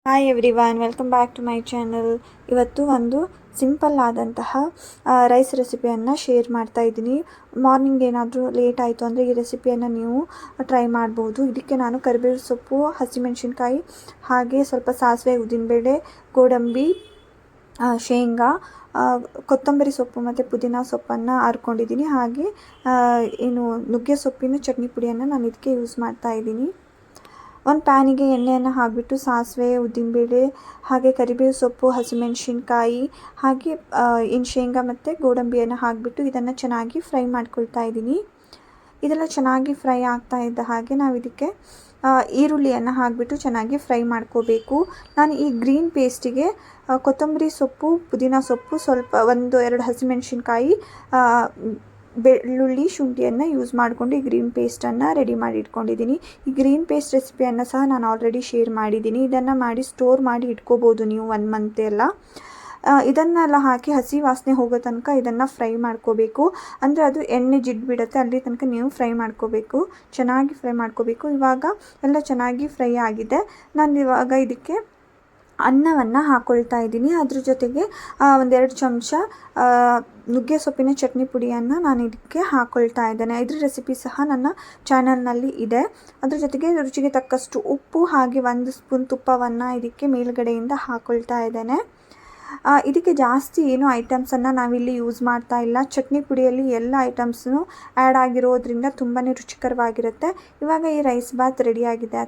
Hi everyone, welcome back to my channel. ಇವತ್ತು ಒಂದು simple ಆದಂತಹ ರೈಸ್ ರೆಸಿಪಿಯನ್ನು ಶೇರ್ ಮಾಡ್ತಾ ಇದ್ದೀನಿ. ಮಾರ್ನಿಂಗ್ ಏನಾದರೂ ಲೇಟ್ ಆಯಿತು ಅಂದರೆ ಈ ರೆಸಿಪಿಯನ್ನು ನೀವು ಟ್ರೈ ಮಾಡ್ಬೋದು. ಇದಕ್ಕೆ ನಾನು ಕರಿಬೇವು ಸೊಪ್ಪು, ಹಸಿಮೆಣಸಿನ್ಕಾಯಿ, ಹಾಗೆ ಸ್ವಲ್ಪ ಸಾಸಿವೆ, ಉದ್ದಿನಬೇಳೆ, ಗೋಡಂಬಿ, ಶೇಂಗಾ, ಕೊತ್ತಂಬರಿ ಸೊಪ್ಪು ಮತ್ತು ಪುದೀನ ಸೊಪ್ಪನ್ನು ಹರ್ಕೊಂಡಿದ್ದೀನಿ. ಹಾಗೆ ನುಗ್ಗೆ ಸೊಪ್ಪಿನ ಚಟ್ನಿ ಪುಡಿಯನ್ನು ನಾನು ಇದಕ್ಕೆ ಯೂಸ್ ಮಾಡ್ತಾ ಇದ್ದೀನಿ. ಒಂದು ಪ್ಯಾನಿಗೆ ಎಣ್ಣೆಯನ್ನು ಹಾಕಿಬಿಟ್ಟು ಸಾಸಿವೆ, ಉದ್ದಿನಬೇಳೆ, ಹಾಗೆ ಕರಿಬೇವು ಸೊಪ್ಪು, ಹಸಿಮೆಣಸಿನ್ಕಾಯಿ, ಹಾಗೆ ಶೇಂಗಾ ಮತ್ತು ಗೋಡಂಬಿಯನ್ನು ಹಾಕಿಬಿಟ್ಟು ಇದನ್ನು ಚೆನ್ನಾಗಿ ಫ್ರೈ ಮಾಡ್ಕೊಳ್ತಾ ಇದ್ದೀನಿ. ಇದೆಲ್ಲ ಚೆನ್ನಾಗಿ ಫ್ರೈ ಆಗ್ತಾ ಇದ್ದ ಹಾಗೆ ನಾವು ಇದಕ್ಕೆ ಈರುಳ್ಳಿಯನ್ನು ಹಾಕಿಬಿಟ್ಟು ಚೆನ್ನಾಗಿ ಫ್ರೈ ಮಾಡ್ಕೋಬೇಕು. ನಾನು ಈ ಗ್ರೀನ್ ಪೇಸ್ಟಿಗೆ ಕೊತ್ತಂಬರಿ ಸೊಪ್ಪು, ಪುದೀನ ಸೊಪ್ಪು, ಸ್ವಲ್ಪ 1-2 ಹಸಿಮೆಣಸಿನ್ಕಾಯಿ, ಬೆಳ್ಳುಳ್ಳಿ, ಶುಂಠಿಯನ್ನು ಯೂಸ್ ಮಾಡಿಕೊಂಡು ಈ ಗ್ರೀನ್ ಪೇಸ್ಟನ್ನು ರೆಡಿ ಮಾಡಿ ಇಟ್ಕೊಂಡಿದ್ದೀನಿ. ಈ ಗ್ರೀನ್ ಪೇಸ್ಟ್ ರೆಸಿಪಿಯನ್ನು ಸಹ ನಾನು ಆಲ್ರೆಡಿ ಶೇರ್ ಮಾಡಿದ್ದೀನಿ. ಇದನ್ನು ಮಾಡಿ ಸ್ಟೋರ್ ಮಾಡಿ ಇಟ್ಕೋಬೋದು ನೀವು 1 ಮಂತ್ ಎಲ್ಲ. ಇದನ್ನೆಲ್ಲ ಹಾಕಿ ಹಸಿ ವಾಸನೆ ಹೋಗೋ ತನಕ ಇದನ್ನು ಫ್ರೈ ಮಾಡ್ಕೋಬೇಕು. ಅಂದರೆ ಅದು ಎಣ್ಣೆ ಜಿಡ್ಡು ಬಿಡುತ್ತೆ, ಅಲ್ಲಿ ತನಕ ನೀವು ಫ್ರೈ ಮಾಡ್ಕೋಬೇಕು, ಚೆನ್ನಾಗಿ ಫ್ರೈ ಮಾಡ್ಕೋಬೇಕು. ಇವಾಗ ಎಲ್ಲ ಚೆನ್ನಾಗಿ ಫ್ರೈ ಆಗಿದೆ. ನಾನು ಇವಾಗ ಇದಕ್ಕೆ ಅನ್ನವನ್ನು ಹಾಕ್ಕೊಳ್ತಾ ಇದ್ದೀನಿ. ಅದ್ರ ಜೊತೆಗೆ 1-2 ಚಮಚ ನುಗ್ಗೆ ಸೊಪ್ಪಿನ ಚಟ್ನಿ ಪುಡಿಯನ್ನು ನಾನು ಇದಕ್ಕೆ ಹಾಕ್ಕೊಳ್ತಾ ಇದ್ದೇನೆ. ಇದ್ರ ರೆಸಿಪಿ ಸಹ ನನ್ನ ಚಾನಲ್ನಲ್ಲಿ ಇದೆ. ಅದ್ರ ಜೊತೆಗೆ ರುಚಿಗೆ ತಕ್ಕಷ್ಟು ಉಪ್ಪು, ಹಾಗೆ 1 ಸ್ಪೂನ್ ತುಪ್ಪವನ್ನು ಇದಕ್ಕೆ ಮೇಲ್ಗಡೆಯಿಂದ ಹಾಕ್ಕೊಳ್ತಾ ಇದ್ದೇನೆ. ಇದಕ್ಕೆ ಜಾಸ್ತಿ ಏನು ಐಟಮ್ಸನ್ನು ನಾವಿಲ್ಲಿ ಯೂಸ್ ಮಾಡ್ತಾ ಇಲ್ಲ. ಚಟ್ನಿ ಪುಡಿಯಲ್ಲಿ ಎಲ್ಲ ಐಟಮ್ಸನ್ನು ಆ್ಯಡ್ ಆಗಿರೋದ್ರಿಂದ ತುಂಬಾ ರುಚಿಕರವಾಗಿರುತ್ತೆ. ಇವಾಗ ಈ ರೈಸ್ ಬಾತ್ ರೆಡಿಯಾಗಿದೆ.